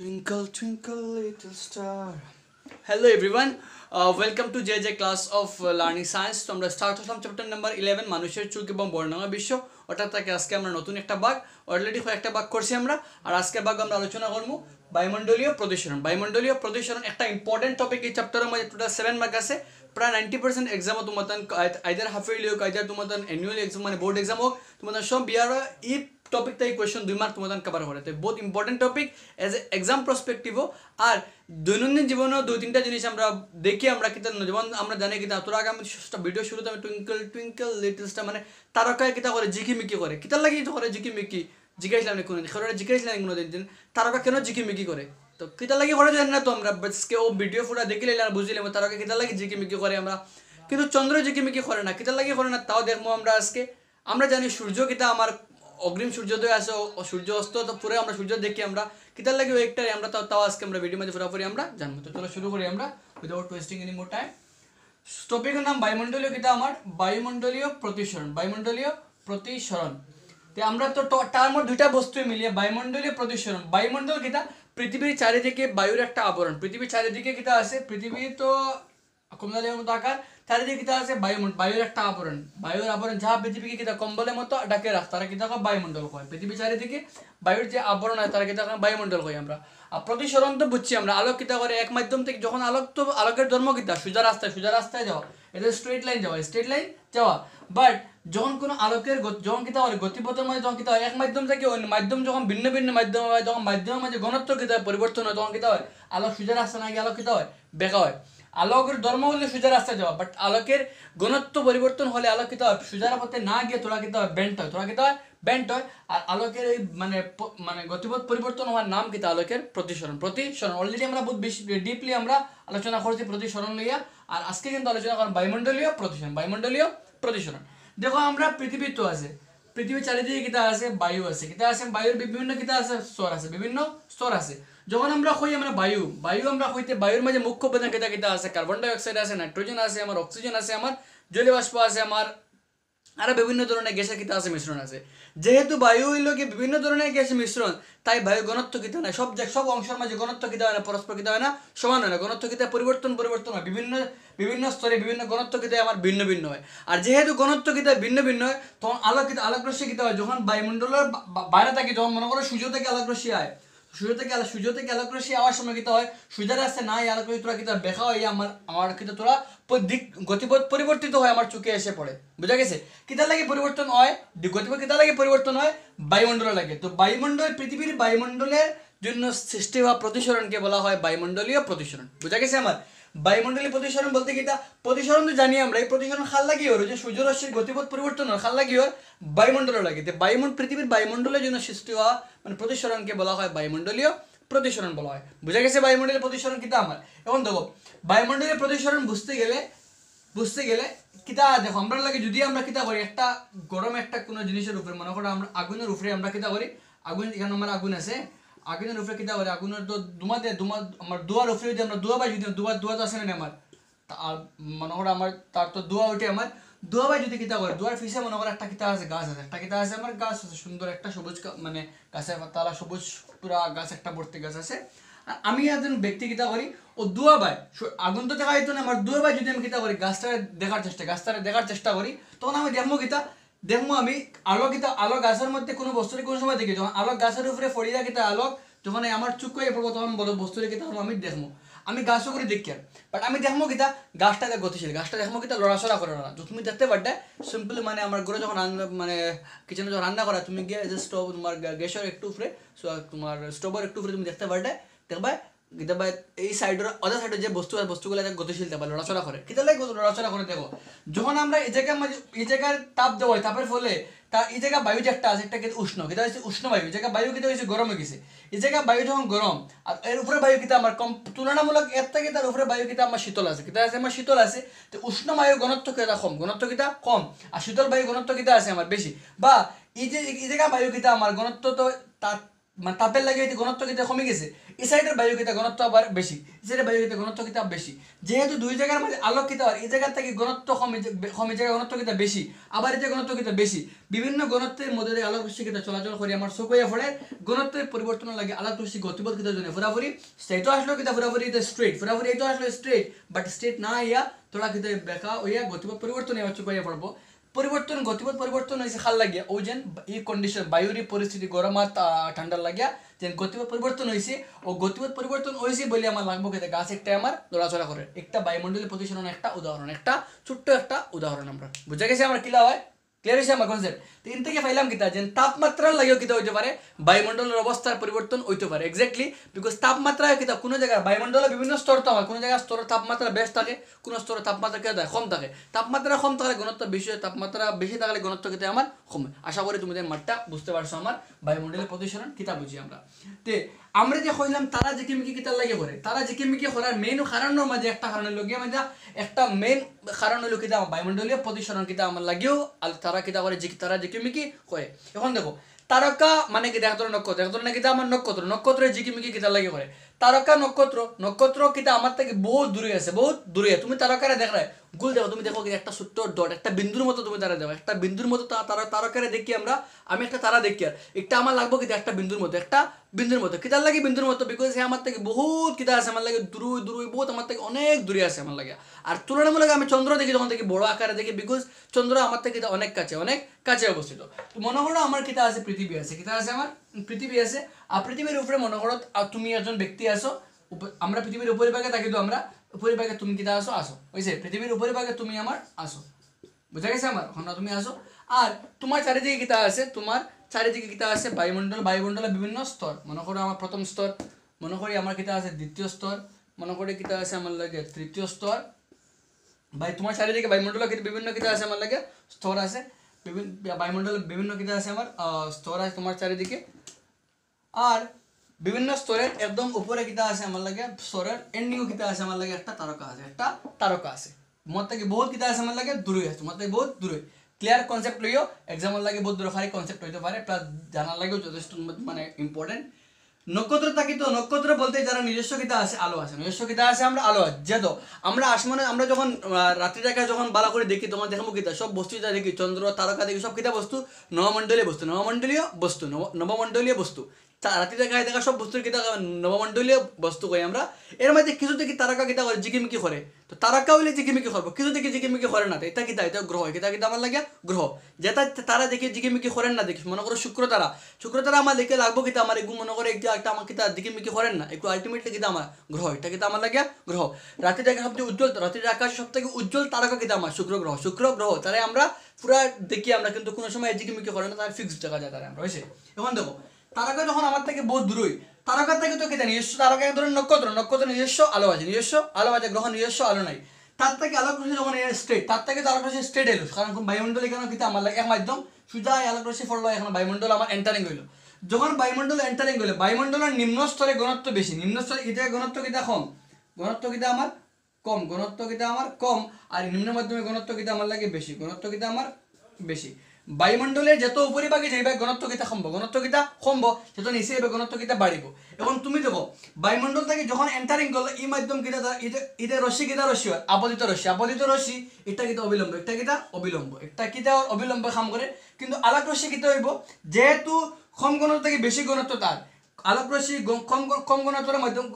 Twinkle, twinkle, little star. Hello everyone. Welcome to JJ class of Learning Science. তো আমরা start হলাম chapter number 11 মানুষের চোখ এবং বর্ণনা বিশ্ব। অর্থাৎ তাকে আজকে আমরা নতুন একটা ভাগ অলরেডি কয়েকটা ভাগ করছি আমরা। আর আজকের ভাগ আমরা আলোচনা করব বায়ুমণ্ডলীয় প্রদূষণ। বায়ুমণ্ডলীয় প্রদূষণ একটা ইম্পর্টেন্ট টপিক। এই চ্যাপ্টারের মধ্যে টোটাল 7 মার্ক আছে। প্রায় 90% এক্সামও তোমাদের আইদার হাফ ইয়ারলি হোক আইদার তোমাদের অ্যানুয়ালি এক্সাম মানে বোর্ড এক্সাম হোক তোমাদের সব বিয়ার ই টপিক তাই কোয়েশ্চন 2 মার্ক তোমাদের কভার করে। তো বহুত important topic as a exam পার্সপেক্টিভও। আর দৈনন্দিন জীবনেও দুই তিনটা জিনিস আমরা দেখি আমরা কিতা যেমন আমরা জানি কিতা তোর আগে আমি ভিডিও শুরুতে আমি টুইঙ্কল টুইঙ্কল লিটল স্টার মানে তারকায় কিতা করে ঝিকিমিকি করে কিতার লাগি করে ঝিকিমিকি জিজ্ঞাসলাম কোন জিজ্ঞাসলাম কোনোদিন তারকা কেন ঝিকিমিকি করে তো কিতার লাগি করে জানি না তো আমরা বাসকে ও ভিডিও ফুটা দেখিলে আর বুঝিলাম তারকা কিতার লাগি ঝিকিমিকি করে আমরা কিন্তু চন্দ্র ঝিকিমিকি করে না কিতার লাগি করে না তাও দেখবো আমরা আজকে। আমরা জানি সূর্য কিতা আমার অগ্রিম সূর্যোদয় আছে সূর্য অস্ত তো পুরো আমরা সূর্য দেখি আমরা কিতার লাগে একটাই আমরা তাও আজকে আমরা ভিডিও মধ্যে পুরোপুরি আমরা জানবো। তো চলো শুরু করি আমরা without wasting any more time. টপিকের নাম বায়ুমণ্ডলীয় কিতা আমার বায়ুমণ্ডলীয় প্রতিসরণ। বায়ুমণ্ডলীয় প্রতিসরণ তো আমরা তো তার মধ্যে দুইটা বস্তুই মিলিয়ে বায়ুমণ্ডলীয় প্রতিসরণ। বায়ুমণ্ডল কিতা পৃথিবীর চারিদিকে বায়ুর একটা আবরণ। পৃথিবীর চারিদিকে কিতা আছে পৃথিবী তো কমলালের মতো আকার চারিদিকে কিতা আছে বায়ুর একটা আবরণ। বায়ুর আবরণ যা পৃথিবীকে কিতা কম্বলের মতো ডাকে রাখ তারা কিতা কয় বায়ুমণ্ডল কয়। পৃথিবীর চারিদিকে বায়ুর যে আবরণ হয় তারা কিতা কয় বায়ুমণ্ডল কয় আমরা। আর প্রতিসরণ তো বুঝছি আমরা আলোক কিতা করে এক মাধ্যম থেকে যখন আলোক তো আলোকের ধর্ম কিতা সোজা রাস্তায় যাওয়া এটা স্ট্রেট লাইন যাওয়া বাট যখন কোনো আলোকের যখন কিতা হয় গতিপথের মধ্যে যখন কিতা হয় এক মাধ্যম থেকে অন্য মাধ্যম যখন ভিন্ন ভিন্ন মাধ্যম হয় যখন মাধ্যমের মাঝে ঘনত্ব কিতা হয় পরিবর্তন হয় তখন কিতা হয় আলোক সোজা রাস্তা না গিয়ে আলোক কিতা হয় বেঁকা হয়। আলোকের ধর্ম হলে সোজা রাস্তায় যাওয়া বাট আলোকের ঘনত্ব পরিবর্তন হলে আলোক কিতা হয় সোজা পথে না গিয়ে তোরা কিতা হয় বেন্ট হয় আর আলোকের এই মানে গতিপথ পরিবর্তন হওয়ার নাম কিতা আলোকের প্রতিসরণ। অলরেডি আমরা বহুত বেশি ডিপলি আমরা আলোচনা করছি প্রতিসরণ লইয়া। আর আজকে কিন্তু আলোচনা করেন বায়ুমণ্ডলীয় প্রতিসরণ। দেখো আমরা পৃথিবী তো আছে পৃথিবীর চারিদিকে কিতা আছে বায়ু আছে বায়ুর বিভিন্ন কিতা আছে বিভিন্ন স্তর আছে। যখন আমরা কই আমরা বায়ু আমরা কইতে বায়ুর মাঝে মুখ্য উপাদান কিতা আছে কার্বন ডাই অক্সাইড আছে নাইট্রোজেন আছে আমার অক্সিজেন আছে আমার জলীয় বাষ্প আছে আমার আরো বিভিন্ন ধরনের গ্যাসের কিতা আছে মিশ্রণ আছে। যেহেতু বায়ু হইল কি বিভিন্ন ধরনের গ্যাসের মিশ্রণ তাই বায়ু ঘনত্ব কিতা না সব অংশের মাঝে ঘনত্ব কিতা হয় না পরস্পর কিতা হয় না সমান হয় না ঘনত্ব কিতা পরিবর্তন হয় বিভিন্ন স্তরে বিভিন্ন ঘনত্ব কিতা আমার ভিন্ন ভিন্ন হয়। আর যেহেতু ঘনত্ব কিতা ভিন্ন হয় তখন আলোক রশ্মি কিতা হয় যখন বায়ুমণ্ডলের বাইরে থাকে যখন মনে করো সূর্য থেকে আলোক রশ্মি আয় সূর্য থেকে আলোক রশ্মি আওয়ার সময় কিতা হয় সূর্যের রাস্তায় নাই আলোক রশ্মি তোরা কিতা বেখা হয় আমার কিতা তোরা দিক গতিপথ পরিবর্তিত হয় আমার চোখে এসে পড়ে বুঝা গেছে। কিতা লাগে পরিবর্তন হয় গতিপথ কিতা লাগে পরিবর্তন হয় বায়ুমণ্ডল লাগে। তো পৃথিবীর বায়ুমণ্ডলের জন্য সৃষ্টি হওয়া প্রতিসরণকে বলা হয় বায়ুমণ্ডলীয় প্রতিসরণ বুঝা গেছে আমার। বায়ুমণ্ডলীয় প্রতিসরণ বলতে কিতা প্রতিসরণ তো জানি আমরা এই প্রতিসরণ খাল লাগি ওর যে সূর্য রশ্মির গতিপথ পরিবর্তন হয় খাল লাগি ওর বায়ুমণ্ডলে লাগে। পৃথিবীর বায়ুমণ্ডলের জন্য সৃষ্টি হওয়া মানে প্রতিসরণকে বলা হয় বায়ুমণ্ডলীয় প্রতিসরণ বলা হয় বুঝা গেছে। বায়ুমণ্ডলীয় প্রতিসরণ কিতা আমার এখন দেখো বায়ুমণ্ডলীয় প্রতিসরণ বুঝতে গেলে কিতা দেখো আমরা লাগে যদি আমরা কিতা করি একটা গরম একটা কোনো জিনিসের উপরে মনে করো আমরা আগুনের উপরে আমরা কিতা করি আগুন এখানে আমার আগুন আছে আগুনের উপরে কিতা করি আগুনের তো আমার দুয়ার উপরে যদি আমরা দুয়া বাই যদি দুয়া তো আছে না আমার আর মনে করো আমার তার তো দুয়া উঠে আমার দুয়া বাই যদি কিতা করে দুয়ার ফিসে মনে করো একটা কিতা আছে গাছ আছে একটা কিতা আছে আমার গাছ আছে সুন্দর একটা সবুজ মানে গাছের পাতালা সবুজ পুরা গাছ একটা ভর্তি গাছ আছে। আমি একজন ব্যক্তি কিতা করি ও দুয়া বাই আগুন তো দেখা যেত না আমার দুয়া বাই যদি আমি কিতা করি গাছটা দেখার চেষ্টা করি তখন আমি দেখবো আমি আলো গাছের মধ্যে কোনো বস্তুরে কোনো সময় দেখি যখন আলো গাছের উপরে ফড়িয়া কিতা আলোক যখন আমার চুপ করে পড়বো তখন বলো বস্তুরে কিতা আমি দেখবো আমি গাছও করে দেখি বাট আমি দেখবো কিতা গাছটা গতিশীল গাছটা দেখবো কিতা লড়াচড়া করে না তো তুমি দেখতে পারবে সিম্পল মানে আমার ঘরে যখন মানে কিচেনে যখন রান্না করা তুমি গিয়ে স্টোভ তোমার গ্যাসের একটু উপরে তোমার স্টোভের একটু উপরে তুমি দেখতে পারবে দেখবা কিতাবা এই সাইডের আদার সাইডে যে বস্তুগুলো গতিশীল বা লড়াচড়া করে কিতা লাগে লড়াচড়া করে দেখো যখন আমরা এই জায়গার তাপ দেওয়া হয় তাপের ফলে এই জায়গা বায়ু যে একটা আছে একটা উষ্ণ কিতা হয়েছে উষ্ণ বায়ু এই জায়গা বায়ু কিতা হয়েছে গরম হয়ে গেছে এই জায়গা বায়ু যখন গরম আর এর উপরে বায়ু কিতা আমার কম তুলনামূলক এর থেকে তার উপরে বায়ু কিতা আমার শীতল আছে কিতা আছে আমার শীতল আছে তো উষ্ণ বায়ুর ঘনত্ব কিতা কম আর শীতল বায়ু ঘনত্ব কিতা আছে আমার বেশি বা এই জায়গা বায়ু কিতা আমার ঘনত্ব তো তার মানে তাপের লাগে ঘনত্ব কিতা কমে গেছে, এই সাইডের বায়ু কিতা ঘনত্ব আবার বেশি, এই সাইডের বায়ু কিতা ঘনত্ব কিতা বেশি। যেহেতু দুই জায়গার মধ্যে আলোক কিতা হয়, এই জায়গা থেকে ঘনত্ব কমে জায়গা ঘনত্ব কিতা বেশি, আবার এই ঘনত্ব কিতা বেশি। বিভিন্ন ঘনত্বের মধ্যে দিয়ে আলোক রশ্মি কিতা চলাচল করে আমার চোখে পড়ে, ঘনত্বের পরিবর্তন লাগে আলোক রশ্মি গতিপথ কিতা জন্য পুরাপুরি স্ট্রেট আসলো কিতা পুরাপুরি স্ট্রেট, পুরাপুরি এটা আসলো স্ট্রেট, বাট স্ট্রেট না ইয়া তোরা কিতা বেকা হইয়া গতিপথ পরিবর্তন এবার চোখে পড়বো। পরিবর্তন গতিপথ পরিবর্তন হয়েছে খাল লাগিয়া ও যেন এই কন্ডিশন বায়ুরই পরিস্থিতি গরম আর ঠান্ডার লাগিয়া যেন গতিপথ পরিবর্তন হয়েছে, ও গতিপথ পরিবর্তন হয়েছে বলে আমার লাগবো খেতে গাছ একটা আমার নড়াচড়া করে। একটা বায়ুমণ্ডলীয় প্রতিসরণ একটা উদাহরণ, একটা ছোট্ট একটা উদাহরণ। আমরা বুঝা গেছে আমার কিলা হয়, ক্লিয়ার হয়েছে আমার কনসেপ্ট। তিন থেকে পাইলাম কিতা যে তাপমাত্রার লাগেও কিতা হইতে পারে, বায়ুমণ্ডলের অবস্থার পরিবর্তন হইতে পারে এক্স্যাক্টলি, বিকজ তাপমাত্রা কিতা কোনো জায়গায় বায়ুমণ্ডলের বিভিন্ন স্তর তো হয়, কোনো জায়গায় স্তরের তাপমাত্রা বেশ থাকে, কোনো স্তরের তাপমাত্রা কেউ দেয় কম থাকে। তাপমাত্রা কম থাকলে ঘনত্ব বেশি হয়, তাপমাত্রা বেশি থাকলে ঘনত্ব কিতা আমার কমে। আশা করি তুমি মাঠটা বুঝতে পারছো আমার বায়ুমণ্ডলের প্রতিসরণ কিতা বুঝি আমরা। তে আমরা যে কইলাম তারা ঝিকিমিকি কিতার লাগে করে, তারা ঝিকিমিকি করার মেইন কারণের মাঝে একটা কারণ হলো গিয়ে মানে একটা মেইন কারণ হলো কিতা বায়ুমণ্ডলীয় প্রতিসরণ কিতা আমার লাগেও আর তারা কিতা করে তারা ঝিকিমিকি করে। এখন দেখো তারকা মানে কি এক ধরনের নক্ষত্র, এক ধরনের কিতা আমার নক্ষত্র, নক্ষত্রের ঝিকিমিকি কিতা লাগে করে। তারকা নক্ষত্র, নক্ষত্র কিতা আমার থেকে বহুত দূরে আছে, বহুত দূরে। তুমি তারকারে দেখলে গুল দেখো, তুমি দেখো একটা ছোট্ট ডট, একটা বিন্দুর মতো তুমি তারা দেখো, একটা বিন্দুর মতো তারকারে দেখি আমরা, আমি একটা তারা দেখি আর একটা আমার লাগবো কিতা একটা বিন্দুর মতো, একটা বিন্দুর মতো কিতার লাগে বিন্দুর মতো, বিকজ সে আমার থেকে বহুত কিতা আছে আমার লাগে দূরে দূরে, বহুত আমার থেকে অনেক দূরে আছে আমার লাগে। আর তুলনামূলক আমি চন্দ্র দেখি তখন দেখি বড় আকারে দেখি, বিকজ চন্দ্র আমার থেকে অনেক কাছে, অনেক কাছে অবস্থিত। তো মনে করো আমার কিতা আছে পৃথিবী আছে, কিতা আছে আমার পৃথিবী আছে, আর পৃথিবীর উপরে মনে করো তুমি একজন ব্যক্তি আসো, আমরা পৃথিবীর উপরিভাগে থাকি, তো আমরা উপরিভাগে তুমি কিতা আসো আসো বুঝছে, পৃথিবীর উপরিভাগে তুমি আমার আসো, বুঝা গেছে আমার এখন তুমি আসো। আর তোমার চারিদিকে কিতা আছে, তোমার চারিদিকে কিতা আছে বায়ুমণ্ডল, বায়ুমণ্ডলের বিভিন্ন স্তর। মনে করো আমার প্রথম স্তর, মনে করি আমার কিতা আছে দ্বিতীয় স্তর, মনে করি কিতা আছে আমার লাগে তৃতীয় স্তর। ভাই তোমার চারিদিকে বায়ুমণ্ডলের বিভিন্ন কিতা আছে আমার লাগে স্তর আছে, বিভিন্ন বায়ুমণ্ডলের বিভিন্ন কিতা আছে আমার স্তর আছে তোমার চারিদিকে। আর বিভিন্ন স্তরের একদম উপরে কিতা আছে আমার লাগে স্তরের এন্ডিংও কিতা আছে আমার লাগে একটা তারকা আছে, একটা তারকা আছে। তোমার থেকে বহুত কিতা আছে আমার লাগে দূরে আছে, তোমার থেকে বহুত দূরে। ক্লিয়ার কনসেপ্ট লইও, এক্সামের লাগে বহুত দরকারি কনসেপ্ট হইতে পারে, প্লাস জানার লাগেও যথেষ্ট মানে ইম্পর্টেন্ট। নক্ষত্র থাকি তো নক্ষত্র বলতে যারা নিজস্ব কিতা আছে আলো আছে, নিজস্ব কিতা আছে আমরা আলো আছে। যেহেতু আমরা আসমানে আমরা যখন রাত্রি দেখায় যখন বালা করে দেখি তখন দেখবো কিতা সব বস্তু যা দেখি, চন্দ্র তারকা দেখি সব কিতা বস্তু নবমণ্ডলীয় বস্তু, নবমণ্ডলীয় বস্তু, নবমণ্ডলীয় বস্তু। রাত্রি দেখায় দেখা সব বস্তুর কিতা নবমণ্ডলীয় বস্তু কই আমরা। এর মধ্যে কিছু দেখি তারকা কিতা করে জিকিমিকি করে, তো তারকা হইলে জিকিমিকি করবো, কিছু দেখি জিকিমিকি করে না, এটা কিতা এটা গ্রহ, কিতা কিতা আমার লাগে গ্রহ। যেটা তারা দেখি জিকিমিকি করেন না দেখি, মনে করো শুক্র তারা, শুক্র তারা আমার দেখে লাগবো কিতা আমার এগুলো মনে করে একটা আমার কিতা জিকিমিকি করেন না, একটু আলটিমেটলি কিতা আমার গ্রহ, এটা কিতা আমার লাগে গ্রহ। রাত্রি দেখা সবচেয়ে উজ্জ্বল, রাত্রির আকাশে সব থেকে উজ্জ্বল তারকা কিতা আমার শুক্র গ্রহ, শুক্র গ্রহ তারাই আমরা পুরা দেখি আমরা, কিন্তু কোনো সময় জিকিমিকি করে না, তার ফিক্সড দেখা যায় তারা আমরা হয়েছে। এখন দেখো তারকা যখন আমার থেকে বহুত দূরই, তারকার থেকে তো কিতা নিজস্ব তারকা এক ধরনের নক্ষত্র, নক্ষত্র নিজস্ব আলো আছে, নিজস্ব আলো আছে, গ্রহ নিজস্ব আলো নাই। তার থেকে আলোক রশ্মি যখন স্ট্রেট, তার থেকে তো আলোক রশ্মি স্ট্রেট এলো, কারণ বায়ুমণ্ডল এখানে কিতা আমার লাগে এক মাধ্যম সুজা আলোক রশ্মি পড়লো, এখন বায়ুমণ্ডল আমার এন্টারিং হইলো। যখন বায়ুমণ্ডল এন্টারিং হইলো বায়ুমণ্ডলের নিম্ন স্তরে ঘনত্ব বেশি, নিম্ন স্তরে এটা ঘনত্ব কিতা কম, ঘনত্ব কিতা আমার কম, ঘনত্ব কিতা আমার কম। আর নিম্ন মাধ্যমে ঘনত্ব কিতা আমার লাগে বেশি, ঘনত্ব কিতা আমার বেশি। বায়ুমণ্ডলের যত উপরিভাগে যাইবে ঘনত্ব কিতা কমবো, ঘনত্ব কিতা কমবো, যত নিচে যাবে ঘনত্ব কিতা বাড়িব। এখন তুমি দেখো বায়ুমণ্ডল থেকে যখন এন্টারিং করলো এই মাধ্যম কিতা এটা রশ্মি কিতা রশ্মি হয় আপতিত রশ্মি, আপতিত রশ্মি এটা কিতা অবিলম্ব, একটা কিতা অবিলম্ব, একটা কিতা অবিলম্ব কাম করে। কিন্তু আলোক রশ্মি কিতা হইব, যেহেতু কম ঘনত্ব থেকে বেশি ঘনত্ব তার আলোক রশ্মি কম ঘনত্বের মাধ্যম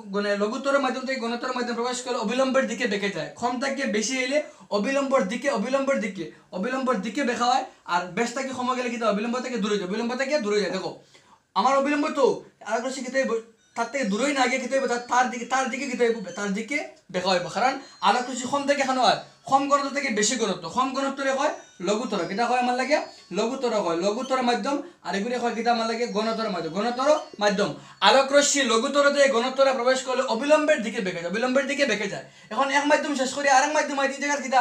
লঘুত্তরের মাধ্যম থেকে ঘনত্বের মাধ্যমে প্রবেশ করে অবিলম্বের দিকে বেঁকে যায়, কম থেকে বেশি এলে অবিলম্বর দিকে অবিলম্বর দিকে বেঁকা হয়। আর বেশ থেকে কমে গেলে কিন্তু অবিলম্ব থেকে দূরে যায়, অবিলম্ব থেকে দূরে যায়। দেখো আমার অবিলম্ব তো আলোক রশ্মি খেতে তার থেকে দূরেই না গিয়ে খেতে হইব, তার দিকে খেতে হইব, তার দিকে বেঁকা হইব। কারণ আলোক রশ্মি কম থেকে কেন হয়, কম ঘনত্ব থেকে বেশি ঘনত্ব, কম ঘনত্বরে হয় লঘুতর, কিটা হয় আমার লাগে লঘুতর হয়, লঘুতর মাধ্যম। আর এগুলি হয় কিটা আমার লাগে ঘনতর মাধ্যম, ঘনতর মাধ্যম। আলোক রশ্মি লঘুতর দিয়ে ঘনতরে প্রবেশ করলে অবিলম্বের দিকে বেঁকে যায়, অবিলম্বের দিকে বেঁকে যায়। এখন এক মাধ্যম শেষ করে আরেক মাধ্যম হয়, এই জায়গার কিটা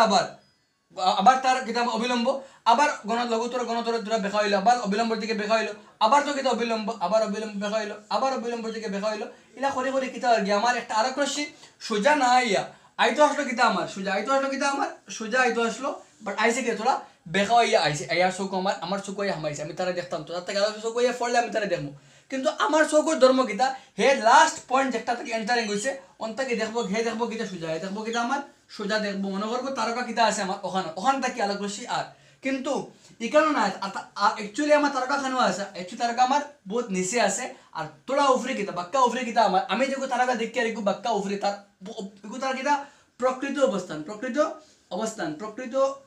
আবার তার কিতাব অবিলম্ব, আবার লঘুতর গণতর দুটা বেখা হইলো, আবার অবিলম্বর দিকে বেখা হইলো, আবার তো কিতা অবিলম্ব, আবার অবিলম্ব বেখা হইলো, আবার অবিলম্বর দিকে বেখা হইলো। ইলা করে করে কিতা আর গিয়া আমার একটা আলোক রশ্মি সোজা না আইয়া আইতো আসলো কিতা আমার সোজা, আইতো আসলো কিতা আমার সোজা আইতো আসলো, বাট আইসে কে তোরা বেখা হইয়া আইসে, আইয়ার চোখ আমার চোখ হইয়া হামাইছে, আমি তারা দেখতাম তো, তার থেকে আলোক চোখ হইয়া পড়লে আমি তারা দেখবো। কিন্তু আমার চকুর ধর্ম কিতা হে লাস্ট পয়েন্ট যেটা থেকে এন্টারিং হইছে অন্তাকে দেখবো হে দেখবো কিতা সোজা হে দেখবো কিতা আমার সোজা দেখবো মনে করবো তারকা কিতা আছে আমার ওখান থেকে আলোক রশ্মি আর কিন্তু ইকানো না একচুয়ালি আমার তারকা খানো আছে একচুয়ালি তারকা আমার বহুত নিচে আছে আর তোরা উফরে কিতা বাক্কা উফরে কিতা আমার আমি যেগু তারকা দেখি আর এগু বাক্কা উফরে তার এগু তার কিতা প্রকৃত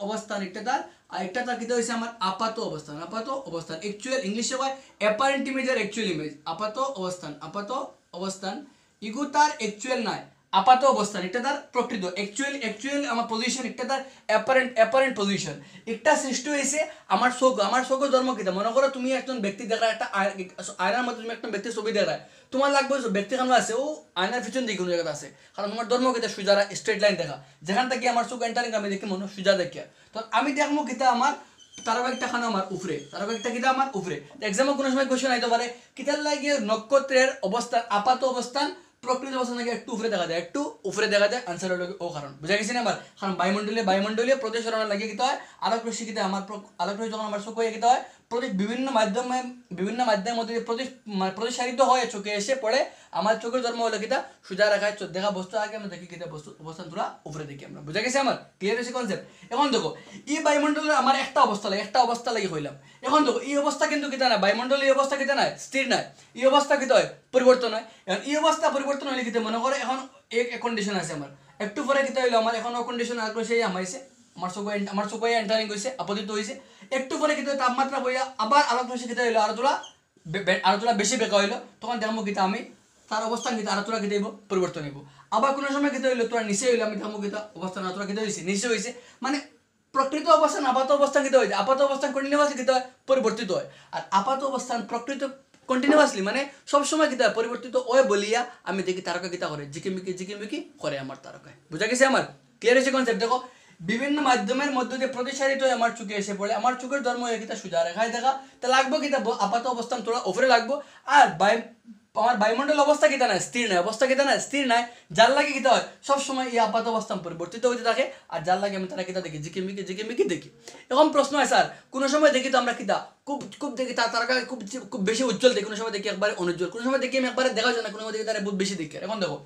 অবস্থান একটা তার আর একটা তার কিতা হইছে আমার আপাত অবস্থান একচুয়াল ইংলিশে কয় অ্যাপারেন্ট ইমেজ আর একচুয়াল ইমেজ আপাত অবস্থান ইগু তার একচুয়াল নাই আপাত অবস্থান একটা তার প্রকৃত একচুয়াল আমার পজিশন একটা তার অ্যাপারেন্ট পজিশন একটা সৃষ্টি হয়েছে আমার চোখ জন্ম কিতা মনে করো তুমি একজন ব্যক্তি দেখা একটা আয়নার মধ্যে তুমি একটা ব্যক্তির ছবি দেখা তোমার লাগবে ব্যক্তি খানো আছে ও আয়নার পিছন দিকে কোনো জায়গাতে আছে কারণ তোমার ধর্ম কিতা সুজা স্ট্রেট লাইন দেখা যেখান থেকে আমার চোখ এন্টারিং আমি দেখি মনে সুজা দেখে তো আমি দেখবো কিতা আমার তারকা একটা খানো আমার উপরে তারকা একটা কিতা আমার উপরে এক্সামে কোনো সময় কোশ্চেন আইতে পারে কিতার লাগে নক্ষত্রের অবস্থান আপাত অবস্থান প্রকৃত অবস্থান থেকে একটু উপরে দেখা যায় আনসার হলো ও কারণ বুঝা গেছে না আমার কারণ বায়ুমণ্ডলীয় প্রতিসরণ লাগে কিতা হয় আলোক রশ্মি কিতা আমার আলোক রশ্মি যখন আমার চোখ হয়ে কিতা হয় বিভিন্ন মাধ্যমের মধ্যে প্রতিসারিত হয় চোখে এসে পড়ে আমার চোখের জন্ম হলো কিতা সোজা রাখায় দেখা বস্তু আগে আমরা দেখি কিতা বস্তু অবস্থান তোরা উপরে দেখি আমরা বুঝা গেছে আমার ক্লিয়ার হয়েছে কনসেপ্ট এখন দেখো এই বায়ুমণ্ডলের আমার একটা অবস্থা লাগে হইলাম এখন দেখো এই অবস্থা কিন্তু কিতা না বায়ুমণ্ডলীয় অবস্থা কিতা নাই স্থির নাই এই অবস্থা কিতা হয় পরিবর্তন হয় এখন এই অবস্থা পরিবর্তন হইলে কিতা মনে করে এখন এক কন্ডিশন আছে আমার একটু পরে কিতা হইলো আমার এখন কন্ডিশন আর সেই আমাইছে আমার চোখে এন্টারিং হইছে আপতিত হইছে একটু পরে কিন্তু তাপমাত্রা বইয়া আবার আলোক রশ্মি কিতা হইলো আর তোলা বেশি বেকা হইলো তখন দেখবো কিতা আমি তার অবস্থান কিতা আর তোলা কিতা পরিবর্তন হইব আবার কোনো সময় কিতা হইলো তোরা নিচে হইলো আমি দেখবো কিতা অবস্থান আর তোলা কিতা হইছে নিচে হইছে মানে প্রকৃত অবস্থান আপাত অবস্থান কিতা হইছে আপাত অবস্থান কন্টিনিউয়াসলি কিতা পরিবর্তিত হয় আর আপাত অবস্থান প্রকৃত কন্টিনিউয়াসলি মানে সবসময় কিতা পরিবর্তিত হয় বলিয়া আমি দেখি তারকা কিতা করে জিকিমিকি করে আমার তারকায় বুঝা গেছে আমার ক্লিয়ার হয়েছে কনসেপ্ট দেখো বিভিন্ন মাধ্যমের মধ্য দিয়ে প্রতিসারিত হয়ে আমার চোখে এসে পড়ে আমার চোখের ধর্ম হয়ে কিতা সোজা রেখায় দেখা তা লাগবো কিতা আপাত অবস্থান তোরা উপরে লাগবো আর আমার বায়ুমণ্ডল অবস্থা কিতা নাই স্থির নাই যার লাগে কিতা হয় সবসময় এই আপাত অবস্থান পরিবর্তিত হইতে থাকে আর যার লাগে আমি তারা কিতা দেখি জিকিমিকি দেখি এখন প্রশ্ন হয় স্যার কোনো সময় দেখি তো আমরা কিতা খুব দেখি তারা খুব বেশি উজ্জ্বল দেখি কোনো সময় দেখি একবারে অনুজ্জ্বল কোনো সময় দেখি আমি একবারে দেখা যায় না কোনো সময় দেখি তারা বহুত বেশি দেখি এখন দেখো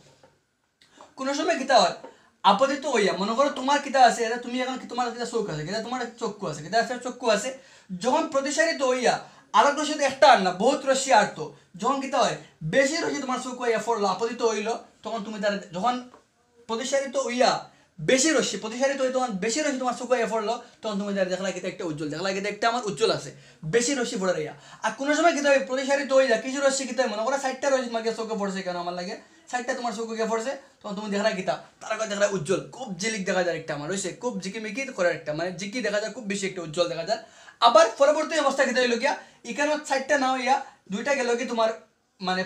কোনো সময় কিতা হয় আপতিত হইয়া মনে করো তোমার কিতা আছে এটা তুমি এখন তোমার কিতা চোখ আছে কিতা তোমার চক্ষু আছে যখন প্রতিসারিত হইয়া আলোক রশ্মি একটা আর না বহুত রশ্মি আর তো যখন কিতা হয় বেশি রশ্মি তোমার চোখ হইয়া পড়লো আপতিত হইলো তখন তুমি তার যখন প্রতিসারিত হইয়া বেশি রশ্মি তখন বেশি রশ্মি তোমার চোখ হইয়া পড়লো তখন তুমি তার দেখলা কিতা একটা উজ্জ্বল দেখলা কিতা একটা আমার উজ্জ্বল আছে বেশি রশ্মি পড়ে রইয়া আর কোনো সময় কিতা হয় প্রতিসারিত হইয়া কিছু রশ্মি কিতা মনে করো 60টা রশ্মি তোমাকে চোখে পড়ছে কেন আমার লাগে 60টা তোমার চোখে গিয়ে পড়ছে তখন তুমি দেখা কিতা তারা দেখা উজ্জ্বল খুব জিলিক দেখা যায় একটা আমার হয়েছে খুব জিকিমিকি করে একটা মানে জিকি দেখা যায় খুব বেশি একটা উজ্জ্বল দেখা যায় আবার পরবর্তী অবস্থা কিতা হইল গিয়া এখানে 60টা না হইয়া দুইটা গেল কি তোমার মানে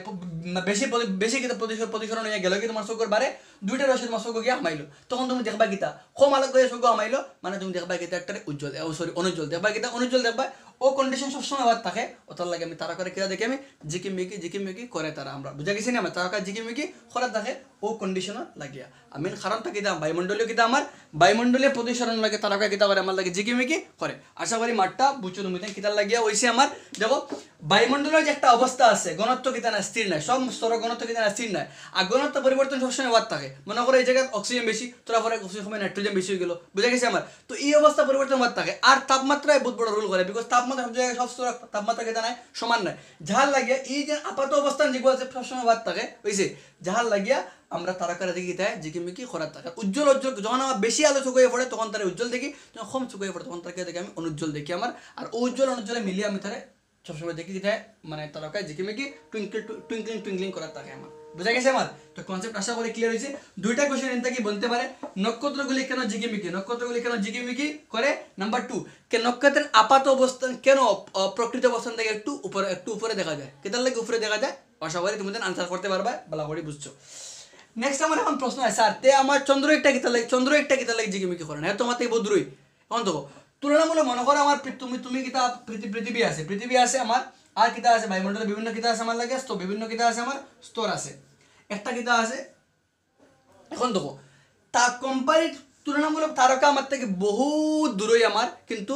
বেশি কিতা প্রতিসরণ হইয়া গেল কি তোমার চোখের বারে দুইটা রশ্মি তোমার চোখ গিয়া হামাইলো তখন তুমি দেখবা কিতা কম আলোক গিয়ে চোখ হামাইলো মানে তুমি দেখবা কিতা একটা উজ্জ্বল অনুজ্জ্বল দেখবা কিতা অনুজ্জ্বল দেখবা ও কন্ডিশন সবসময় আবার থাকে ওটার লাগে আমি তারা করে কিতা দেখি আমি জিকিমিকি করে তারা আমরা বুঝা গেছি না আমার তারা জিকিমিকি করে থাকে ও কন্ডিশন লাগিয়া আমি কারণটা কিতা বায়ুমণ্ডলীয় কিতা আমার বায়ুমণ্ডলীয় প্রতিসরণ লাগে তারা কিতা করে আমার লাগে জিকিমিকি করে আশা করি মাঠটা বুঝছো তুমি কিতার লাগিয়া হইছে আমার দেখো বায়ুমণ্ডলের যে একটা অবস্থা আছে ঘনত্ব কিতা না স্থির নাই সব স্তর ঘনত্ব কিতা না স্থির নাই আর ঘনত্ব পরিবর্তন সবসময় হওয়ার থাকে মনে করো এই জায়গায় অক্সিজেন বেশি তোরা পরে অক্সিজেন সময় নাইট্রোজেন বেশি হয়ে গেল বুঝা গেছে আমার তো এই অবস্থা পরিবর্তন হওয়ার থাকে আর তাপমাত্রায় বহুত বড় রোল করে বিকজ তাপমাত্রা সব জায়গায় সব স্তর তাপমাত্রা কিতা নাই সমান নাই যাহার লাগিয়া এই যে আপাত অবস্থান যেগুলো আছে সবসময় হওয়ার থাকে হয়েছে যাহার লাগিয়া আমরা তারকারা দেখি তাই জিকিমিকি করার থাকে উজ্জ্বল যখন আমার বেশি আলো চোখ হয়ে পড়ে তখন তারা উজ্জ্বল দেখি যখন কম চোখ হয়ে পড়ে তখন তাকে দেখি আমি অনুজ্জ্বল দেখি আমার আর উজ্জ্বল অনুজ্জ্বলে মিলিয়ে আমি তারা সবসময় দেখি তাই মানে তারকায় জিকিমিকি টুইঙ্কলিং করার থাকে আমার বুঝা গেছে আমার তো কনসেপ্ট আশা করি ক্লিয়ার হয়েছে দুইটা কোশ্চেন এনতে কি বলতে পারে নক্ষত্রগুলি কেন জিকিমিকি করে নাম্বার 2 কে নক্ষত্রের আপাত অবস্থান কেন প্রকৃত অবস্থান থেকে একটু উপরে দেখা যায় কেতার লাগে উপরে দেখা যায় আশা করি তুমি আনসার করতে পারবা ভালো করে বুঝছো নেক্সট আমার এখন প্রশ্ন আছে স্যার তে আমার চন্দ্র একটা কিতা লাগে জিকিমিকি করে না তোমার থেকে বহুত দূরই এখন দেখো তুলনামূলক মনে করো আমার তুমি কিতা পৃথিবী আছে আমার আর কিতা আছে বায়ুমণ্ডলে বিভিন্ন কিতা আছে আমার লাগে বিভিন্ন কিতা আছে আমার স্তর আছে একটা কিতা আছে এখন দেখো তা কোম্পানির তুলনামূলক তারকা আমার থেকে বহুত দূরই আমার কিন্তু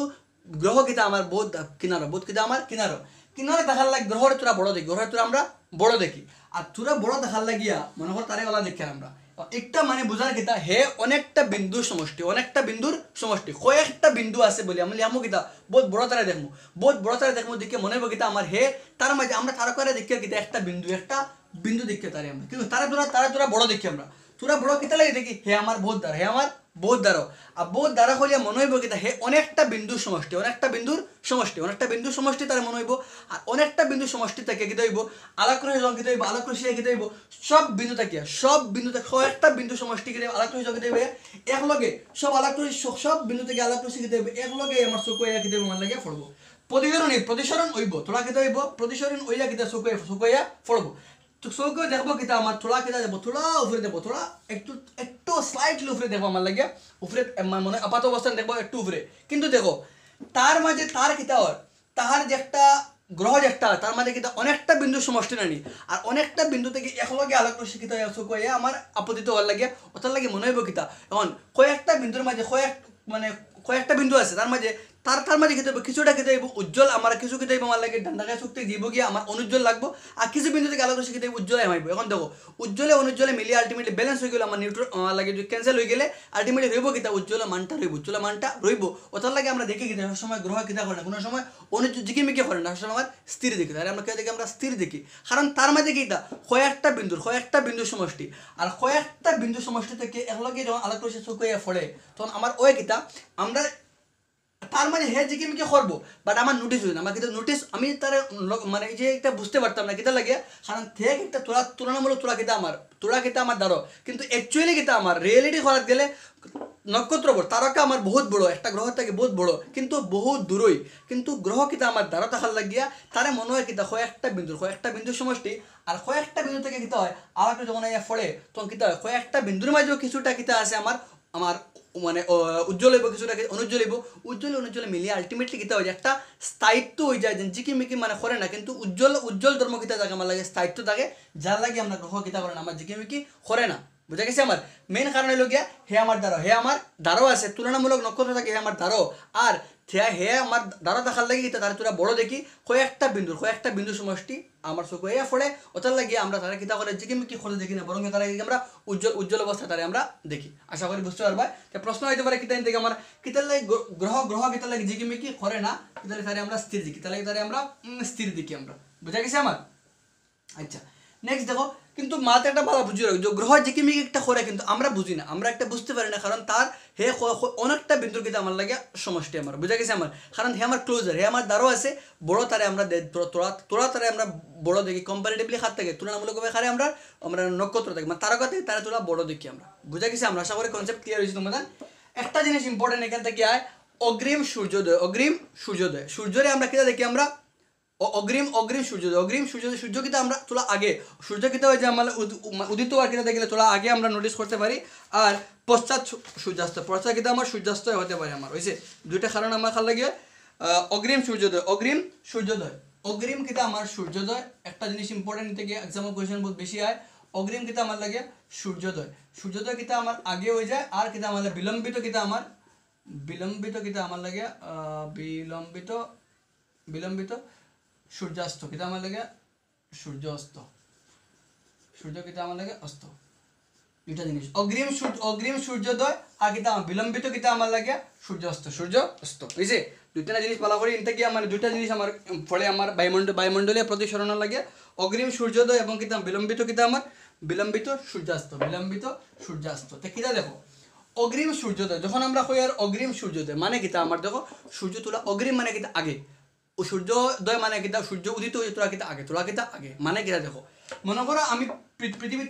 গ্রহ কিতা আমার বহুত কিনারো কিনারে দেখার লাগে গ্রহরে তোরা বড় দেখি, গ্রহরে তোরা আমরা বড় দেখি, আর তোরা বড় দেখার লাগিয়া মনে কর তারে ওলা দেখি আমরা একটা মানে বোঝার কিতা হে অনেকটা বিন্দুর সমষ্টি, অনেকটা বিন্দুর সমষ্টি, কয়েকটা বিন্দু আছে বলি আমি লিয়ামো কিতা বহুত বড় তারা দেখবো, বহুত বড় তারা দেখবো দেখে মনে হইব কিতা আমার হে তার মাঝে আমরা তারা করে দেখি কিতা একটা বিন্দু দেখে তারে আমরা, কিন্তু তারা তোরা বড় দেখি আমরা, তোরা বড় কিতা লাগে দেখি হে আমার বহুত দ্বারা, হে আমার বহুত দ্বারা, আর বহুত দ্বারা হলিয়া মনে হইব কিতা হে অনেকটা বিন্দুর সমষ্টি, অনেকটা বিন্দুর সমষ্টি তার মনে হইব, আর অনেকটা বিন্দুর সমষ্টি থেকে কিতা হইব আলাক রহি যখন কিতা হইব, আলাক রহি কিতা হইব সব বিন্দু থাকিয়া, সব বিন্দু থেকে কয়েকটা বিন্দু সমষ্টি কিতা আলাক রহি কিতা হইবে একলগে, সব আলাক রহি সব বিন্দু থেকে আলাক রহি কিতা হইবে একলগে আমার চকু কিতা হইব মান লাগে পড়বো, প্রতিসরণ হইব, তোরা কিতা হইব প্রতিসরণ হইয়া কিতা চকু পড়বো, তো চৌকে দেখবো কিতা আমার থোড়া কিতা যাবো, থোড়া উপরে দেবো, থোড়া একটু স্লাইটলি উপরে দেখবো আমার লাগে, উপরে মানে আপাত অবস্থান দেখবো একটু উপরে, কিন্তু দেখো তার মাঝে তার কিতা হয় তাহার যে একটা গ্রহ যে একটা তার মাঝে কিতা অনেকটা বিন্দু সমষ্টি নানি, আর অনেকটা বিন্দু থেকে একলগে আলোক রশ্মি কিতা চৌকে আমার আপতিত হওয়ার লাগে, ওটার লাগে মনে হইব কিতা এখন কয়েকটা বিন্দুর মাঝে কয়েকটা বিন্দু আছে তার মাঝে তার মাঝে খেতে হবে কিছুটা খেতে হইব উজ্জ্বল, আমার কিছু খেতে হইব আমার লাগে ডান্ডাকে শক্তি দিব গিয়ে আমার অনুজ্জ্বল লাগবো, আর কিছু বিন্দু থেকে আলাদা খেতে উজ্জ্বলে আমাইব। এখন দেখো উজ্জ্বলে অনুজ্জ্বলে মিলিয়ে আলটিমেটলি ব্যালেন্স হয়ে গেলে আমার নিউট্রন আমার লাগে যদি ক্যান্সেল হয়ে গেলে আলটিমেটলি রইব কিতা উজ্জ্বল মানটা রইব, ওটার লাগে আমরা দেখি কিতা সময় গ্রহ কিতা করে না, কোনো সময় জিকিমিকি করে না, সবসময় আমার স্থির দেখি, তাহলে আমরা কে দেখি আমরা স্থির দেখি, কারণ তার মাঝে কিতা কয়েকটা বিন্দুর সমষ্টি, আর কয়েকটা বিন্দু সমষ্টি থেকে একলগে যখন আলাদা করে চোখ পড়ে তখন আমার ওই কিতা আমরা তার মানে হে জিকিমিকি করবো, বাট আমার নোটিস হই না, আমার কিন্তু নোটিস আমি তার মানে এই যে একটা বুঝতে পারতাম না কিতা লাগে, কারণ থেকে একটা তুলনামূলক তোরা কিতা আমার দ্বারা, কিন্তু অ্যাকচুয়ালি কিতা আমার রিয়েলিটি করার গেলে নক্ষত্র বড় তারকা আমার বহুত বড়, একটা গ্রহ থেকে বহুত বড় কিন্তু বহুত দূরই, কিন্তু গ্রহ কিতা আমার দ্বারা থাকার লাগিয়া তারে মনে হয় কিতা কয়েকটা বিন্দুর সমষ্টি, আর কয়েকটা বিন্দু থেকে কিতা হয় আলাদা যখন ফলে তখন কিতা হয় কয়েকটা বিন্দুর মাঝেও কিছুটা কিতা আছে আমার মানে উজ্জ্বল হইব, কিছুটা উজ্জ্বলে মিলিয়ে আলটিমেটলি কিতা হয়ে যায় একটা স্থায়িত্ব হয়ে যায়, জিকিমিকি মানে করে না, কিন্তু উজ্জ্বল ধর্ম কিতা থাকে আমার লাগে স্থায়িত্ব থাকে, যার লাগে আমরা গ্রহ কিতা করে না আমার জিকিমিকি করে না, বুঝা গেছে। আমার মেইন কারণ হইল গিয়া হে আমার দ্বারও আছে তুলনামূলক নক্ষত্র থাকে হে আমার দ্বারও, আর হে আমার দ্বারা দেখার লাগে কিতা তারা তোরা বড় দেখি কয়েকটা বিন্দু সমষ্টি আমার চোখ হইয়া পড়ে, ওটার লাগিয়ে আমরা তারা কিতা করে জিকিমিকি করে দেখি না, বরং তারা আমরা উজ্জ্বল অবস্থা তারা আমরা দেখি। আশা করি বুঝতে পারবা। প্রশ্ন হইতে পারে কিতা থেকে আমার কিতার লাগে গ্রহ কিতার লাগে জিকিমিকি করে না, কিতার তারা আমরা স্থির দেখি, তাহলে তারা আমরা স্থির দেখি আমরা, বুঝা গেছে আমার। আচ্ছা নেক্সট দেখো, কিন্তু মাতে একটা ভালো বুঝি রাখো যে গ্রহ জিকিমিকি একটা করে কিন্তু আমরা বুঝি না, আমরা একটা বুঝতে পারি না, কারণ তার হে অনেকটা বিন্দুর কিন্তু আমার লাগে সমষ্টি আমার, বুঝা গেছে আমার, কারণ হে আমার ক্লোজার, হে আমার দ্বারও আছে বড় তারে আমরা তোরা তারে আমরা বড় দেখি কম্পারেটিভলি খাত থাকে তুলনামূলকভাবে খারে আমরা নক্ষত্র দেখি মানে তারকা থেকে তারা তোরা বড় দেখি আমরা, বুঝা গেছে আমরা। আশা করি কনসেপ্ট ক্লিয়ার হয়েছে তোমাদের। একটা জিনিস ইম্পর্টেন্ট এখান থেকে আয় অগ্রিম সূর্যোদয় সূর্যরে আমরা কিতা দেখি আমরা অগ্রিম সূর্যোদয় সূর্য কিতা আমরা তোলা আগে সূর্য কিতা হয়ে যায় আমরা উদিত আর কিতা দেখলে তোলা আগে আমরা নোটিস করতে পারি, আর পশ্চাৎ কিতা আমার সূর্যাস্ত হতে পারে আমার হয়েছে দুইটা কারণ আমার খাল লাগে অগ্রিম কিতা আমার সূর্যোদয়। একটা জিনিস ইম্পর্টেন্ট থেকে এক্সাম্পল কোয়েশ্চেন বহুত বেশি হয়, অগ্রিম কিতা আমার লাগে সূর্যোদয় কিতা আমার আগে হয়ে যায়, আর কিতা আমার বিলম্বিত কিতা আমার লাগে বিলম্বিত সূর্যাস্ত কিতা আমার লাগে সূর্য কিতা আমার লাগে অস্ত, দুইটা জিনিস অগ্রিম সূর্যোদয় আর কিতা বিলম্বিত কিতা আমার লাগে সূর্য অস্ত বুঝছে দুইটা জিনিস বলা করি ইনতে কি আমার দুইটা জিনিস আমার ফলে আমার বায়ুমণ্ডলীয় প্রতিসরণ লাগে অগ্রিম সূর্যোদয় এবং কিতা বিলম্বিত সূর্যাস্ত তো কিতা দেখো অগ্রিম সূর্যোদয় যখন আমরা কই আর অগ্রিম সূর্যোদয় মানে কিতা আমার দেখো সূর্য তোলা অগ্রিম মানে কিতা আগে, ও সূর্যোদয় মানে কিতা সূর্য উদিত হয়ে তোলা কিতা আগে মানে কিতা দেখো মনে করো আমি পৃথিবীত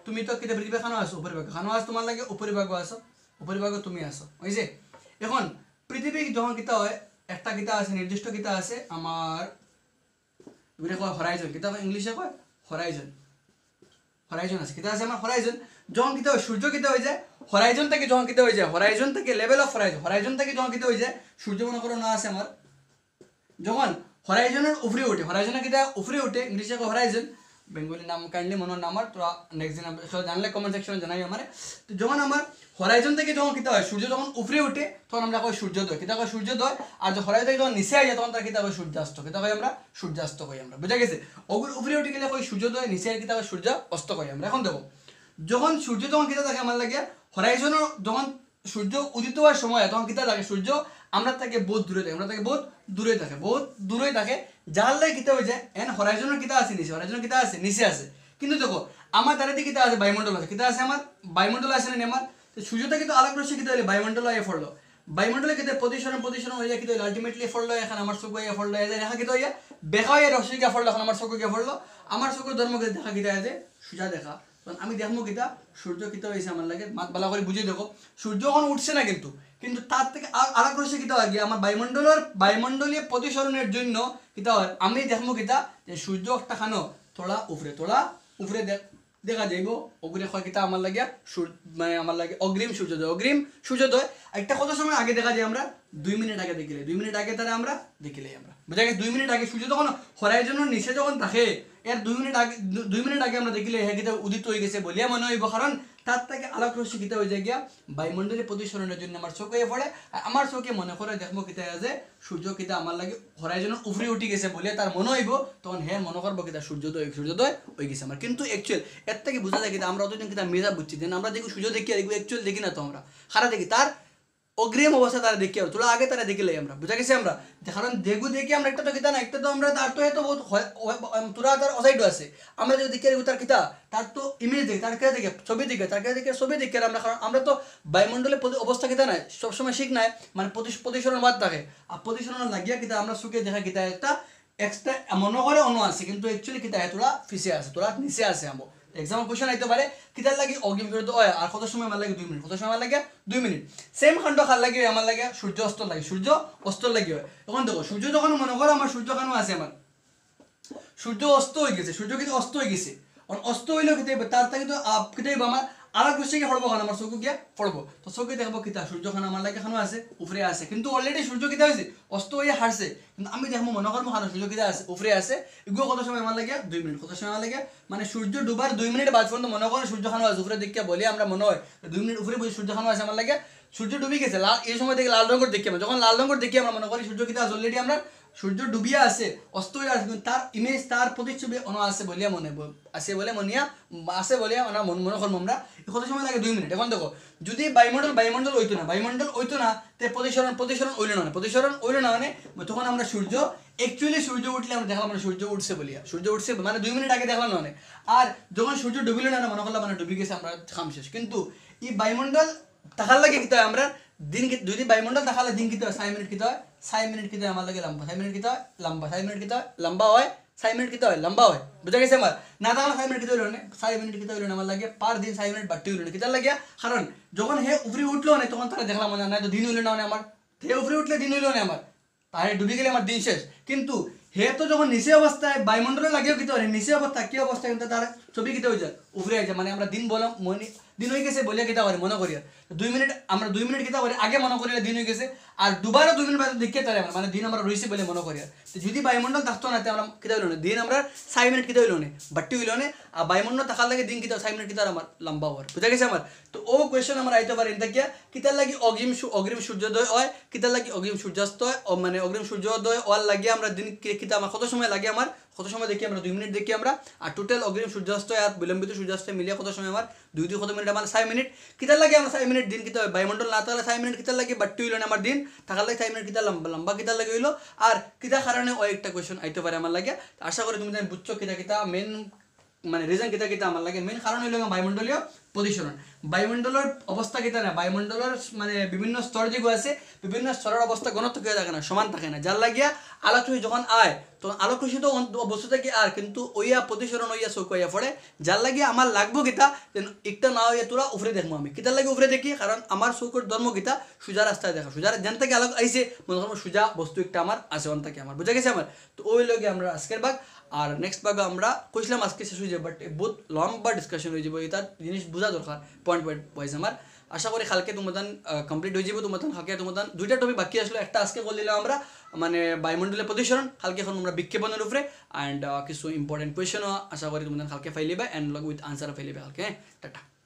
তুমি তো কিতা পৃথিবী খানো আসো খানো আস তোমার লাগে উপরিভাগ তুমি আসো বুঝছে। এখন পৃথিবী যখন কিতা হয় একটা কিতা আছে নির্দিষ্ট কিতা আছে আমার কয় হরাইজন কিতা ইংলিশে কয় হরাইজন আছে কিতা আছে আমার হরাইজন যখন কিতা হয় সূর্য কিতা হয়ে যায় হরাইজন থেকে যখন কিতা হয়ে যায় হরাইজন থেকে লেভেল অফ হরাইজন থেকে যখন কিতা হয়ে যায় সূর্য মনে করো না আছে আমার যখন হরাইজনের উপরে ওঠে হরাইজনের কিতা উপরে ওঠে ইংলিশে কয় হরাইজন বেঙ্গলি নাম কাইন্ডলি মনে হয় না আমার, তোরা নেক্সট দিন জানলে কমেন্ট সেকশনে জানাই আমার। তো যখন আমার হরাইজন থেকে যখন কিতা হয় সূর্য যখন উপরে উঠে তখন আমরা কই সূর্যোদয়, কিতা কয় সূর্যোদয়। আর যখন হরাইজন থেকে যখন নিচে আই যায় তখন তার কিতা কয় সূর্যাস্ত, কিতা কয় আমরা সূর্যাস্ত কই আমরা, বুঝা গেছে। উপরে উঠে গেলে কই সূর্যোদয়, নিচে আই কিতা কয় সূর্য অস্ত কই আমরা। এখন দেখো যখন সূর্য যখন কিতা থাকে আমার লাগে হরাইজনের যখন সূর্য উদিত হওয়ার সময় তখন কিতা থাকে সূর্য আমরা থেকে বহুত দূরে থাকে, আমরা থেকে বহুত দূরে থাকে যার লাগে কিতা হয়ে যায় এন হরাইজনের কিতা আছে নিচে, হরাইজনের কিতা আছে নিচে আছে। কিন্তু দেখো আমার তারিতে কিতা আছে বায়ুমণ্ডল আছে, কিতা আছে আমার বায়ুমণ্ডল আছে না আমার। তো সূর্য থেকে তো আলোক রশ্মি কিতা হলে বায়ুমণ্ডল হয়ে পড়লো, বায়ুমণ্ডলে কিতা প্রতিসরণ হয়ে যায়, কিতা হইলো আলটিমেটলি পড়লো এখন আমার চোখ হয়ে পড়লো, দেখা কিতা হইয়া বেকা হয়ে রশ্মি গিয়া পড়লো, এখন আমার চোখ গিয়া পড়লো, আমার চোখের ধর্মকে দেখা কিতা আছে সূর্য দেখা। আমি দেখবো কিতা সূর্য কিতা হয়েছে আমার লাগে মাত ভালো করে বুঝিয়ে দেখো সূর্য এখন উঠছে না কিন্তু তার থেকে আলোক রশ্মি কিতা হয় আমার বায়ুমণ্ডলীয় প্রতিসরণের জন্য কিতা হয় আমি দেখবো কিতা যে সূর্য একটা খানো থোড়া উপরে দেখা যাইব অগ্রে হয় কিতা আমার লাগে মানে আমার লাগে অগ্রিম সূর্যোদয় একটা কত সময় আগে দেখা যায় আমরা 2 মিনিট আগে দেখিলে 2 মিনিট আগে তারা আমরা দেখিলে আমরা বুঝা গেছে 2 মিনিট আগে সূর্য তখন হরাইজনের নিচে যখন থাকে এর 2 মিনিট আগে আমরা দেখিলে হ্যাঁ কিতা উদিত হয়ে গেছে বলিয়া মনে হইব, কারণ তার থেকে আলোক রশ্মি কিতা হয়ে যায় গিয়া বায়ুমণ্ডলের প্রতিসরণের জন্য আমার চোখে পড়ে, আমার চোখে মনে করে দেখবো কিতা যে সূর্য কিতা আমার লাগে হরাইজনের উপরে উঠে গেছে বলিয়া তার মনে হইব, তখন হ্যাঁ মনে করবো কিতা সূর্যোদয় হয়ে গেছে আমার। কিন্তু অ্যাকচুয়াল এর থেকে বোঝা যায় কিতা আমরা অতদিন কিতা মেজা বুঝছি দেন আমরা দেখি সূর্য দেখি আর অ্যাকচুয়াল দেখি না, তো আমরা খারা দেখি তার অগ্রিম অবস্থা তারা দেখি আর তোলা আগে তারা দেখিলে আমরা বুঝা গেছে আমরা, কারণ দেখি আমরা একটা তো কিতা না একটা তো আমরা তার তো হয়তো বহুত তোরা তার অসাইডও আছে আমরা যদি দেখি তার কিতা তার তো ইমেজ দেখি তার কে দেখে ছবি দেখে তার কে দেখে ছবি দেখি আমরা, কারণ আমরা তো বায়ুমণ্ডলের অবস্থা কিতা নাই সবসময় শিখ নাই মানে প্রতিসরণ বাদ থাকে আর প্রতিসরণ লাগিয়া কিতা আমরা সুখে দেখা কিতা একটা এক্সট্রা মনে করে অন্য আছে কিন্তু অ্যাকচুয়ালি কিতা তোরা ফিসে আছে তোরা নিচে আছে আমো। এক্সাম কোশ্চেন আইতে পারে কিতার লাগে অগ্রিম সূর্য হয় আর কত সময় আমার লাগে 2 মিনিট, কত সময় আমার লাগে 2 মিনিট। সেম খণ্ড খাল লাগে আমার লাগে সূর্য অস্ত লাগে হয়। তখন দেখো সূর্য যখন মনে করো আমার সূর্য খানো আছে আমার সূর্য অস্ত হয়ে গেছে, সূর্য কিন্তু অস্ত হয়ে গেছে, অস্ত হইলেও কিতাই তার থেকে তো কিতাই আমার আলোক রশ্মিকে পড়বো খান আমার চোখ গিয়া পড়বো, তো চোখে দেখবো কিতা সূর্য খান আমার লাগে খানো আছে উপরে আছে, কিন্তু অলরেডি সূর্য কিতা হয়েছে অস্ত হয়ে হারছে, কিন্তু আমি দেখবো মনে করবো খানো সূর্য কিতা আছে উপরে আছে এগুলো কত সময় আমার লাগে 2 মিনিট, কত সময় আমার লাগে মানে সূর্য ডুবার 2 মিনিট বাদ পর্যন্ত মনে করো সূর্য খানো আছে উপরে দেখিয়া বলি আমরা মনে হয় 2 মিনিট উপরে বলি সূর্য খানো আছে আমার লাগে সূর্য ডুবি গেছে লাল এই সময় থেকে লাল রঙের দেখি আমরা, যখন লাল রঙের দেখি আমরা মনে করি সূর্য কিতা আছে অলরেডি আমরা সূর্য ডুবিয়া আছে অস্ত হয়ে আছে, কিন্তু তার ইমেজ তার প্রতিচ্ছবি অন্য আছে বলিয়া মনে আছে বলে মনিয়া আছে বলিয়া আমরা মনে করবো আমরা কত সময় লাগে 2 মিনিট। এখন দেখো যদি বায়ুমণ্ডল হইতো না তে প্রতিসরণ হইলো না মানে তখন আমরা সূর্য উঠলে আমরা দেখলাম মানে সূর্য উঠছে মানে 2 মিনিট আগে দেখলাম না, আর যখন সূর্য ডুবিল না মনে করলাম মানে ডুবি গেছে আমরা খাম শেষ। কিন্তু এই বায়ুমণ্ডল তাকার লাগে কিতা আমরা দিন যদি বায়ুমণ্ডল তাকালে দিন কিতা 6 মিনিট কিতা হয় 6 মিনিট কিতা আমার লাগে লম্বা 6 মিনিট কিতা হয় লম্বা 6 মিনিট কিতা লম্বা হয় 6 মিনিট কিতা হয় লম্বা হয় বুঝা গেছে আমার। না তাহলে 6 মিনিট কিতা হইলো না 6 মিনিট কিতা হইলো না আমার লাগে পার দিন 6 মিনিট বাড়তি হইলো না কিতা লাগে, কারণ যখন হে উপরে উঠলো না তখন তারা দেখলাম না তো দিন হইলো না আমার, হে উপরে উঠলে দিন হইলো না আমার তাহলে ডুবি গেলে আমার দিন শেষ। কিন্তু হে তো যখন নিচে অবস্থায় বায়ুমণ্ডলে লাগিয়েও কিতা হয় নিচে অবস্থা কি অবস্থা কিন্তু তার ছবি কিতা হয়ে যায় উপরে হয়ে যায়, মানে আমরা দিন বললাম দিন হয়ে গেছে বলিয়া কিতা করে মনে করি 2 মিনিট আমরা 2 মিনিট কিতা করি আগে মনে করি দিন হয়ে গেছে আর দুবারও 2 মিনিট বাদে দেখতে তারে মানে দিন আমরা রয়েছে বলে মনে করি। তো যদি বায়ুমণ্ডল থাকতো না আমরা কিতা হইলো না দিন আমরা 6 মিনিট কিতা হইলো না বাড়তি হইলো না, আর বায়ুমণ্ডল থাকার লাগে দিন কিতা 6 মিনিট কিতা আমার লম্বা হওয়ার বুঝা গেছে আমার। তো ও কোয়েশ্চন আমরা আইতে পারি এটা কিতার লাগি অগ্রিম সূর্যোদয় হয় কিতার লাগি অগ্রিম সূর্যাস্ত হয় মানে অগ্রিম সূর্যোদয় হওয়ার লাগে আমরা দিন কিতা আমার কত সময় লাগে আমার কত সময় দেখি আমরা 2 মিনিট দেখি আমরা, আর টোটাল অগ্রিম সূর্যাস্ত আর বিলম্বিত সূর্যাস্ত মিলিয়ে কত সময় আমার 2 কত মিনিট আমার 6 মিনিট কিতার লাগে আমরা 6 মিনিট দিন কিতা বায়ুমণ্ডল না থাকলে 6 মিনিট কিতার লাগে বাড়তি হইলো না আমার দিন থাকার লাগে 6 মিনিট কিতা লম্বা কিতার লাগে হইলো, আর কিতার কারণে ও একটা কোয়েশ্চন আইতে পারে আমার লাগে। আশা করি তুমি বুঝছো কিতা মেন মানে রিজন কিতা আমার লাগে মেন কারণ হইলো বায়ুমণ্ডলীয় প্রতিসরণ। বায়ুমণ্ডলের অবস্থা কিতা না বায়ুমণ্ডলের মানে বিভিন্ন স্তর যেগুলো আছে বিভিন্ন স্তরের অবস্থা ঘনত্ব কেউ থাকে না সমান থাকে না, যার লাগিয়া আলোক রশ্মি যখন আয় তখন আলোক রশ্মি তো বস্তু থেকে আর কিন্তু ওইয়া প্রতিসরণ হইয়া চৌক হইয়া পড়ে, যার লাগিয়া আমার লাগবো কিতা যেন একটা না হইয়া তোরা উপরে দেখবো আমি কিতার লাগে উপরে দেখি, কারণ আমার চৌকের ধর্ম কিতা সোজা রাস্তায় দেখা সোজা যেন থেকে আলোক আইসে মনে করবো সোজা বস্তু একটা আমার আছে ওন থেকে আমার বুঝা গেছে আমার। তো ওই লগে আমরা আজকের ভাগ আর নেক্সট ভাগে আমরা কইছিলাম আজকে শেষ হয়ে যাবে বাট বহুত লম্বা ডিসকাশন হয়ে যাবে, তার জিনিস বোঝা দরকার পয়েন্ট ওয়াইজ আমার। আশা করি কালকে তোমাদের কমপ্লিট হয়ে যাবে তোমাদের কালকে তোমাদের দুইটা টপিক বাকি আসলো একটা আজকে করে দিলাম আমরা মানে বায়ুমণ্ডলের প্রদূষণ কালকে এখন আমরা বিক্ষেপণের উপরে অ্যান্ড কিছু ইম্পর্টেন্ট কোয়েশনও আশা করি তোমাদের কালকে ফাইলিবা অ্যান্ড উইথ আনসার ফাইলিবা কালকে হ্যাঁ টাটা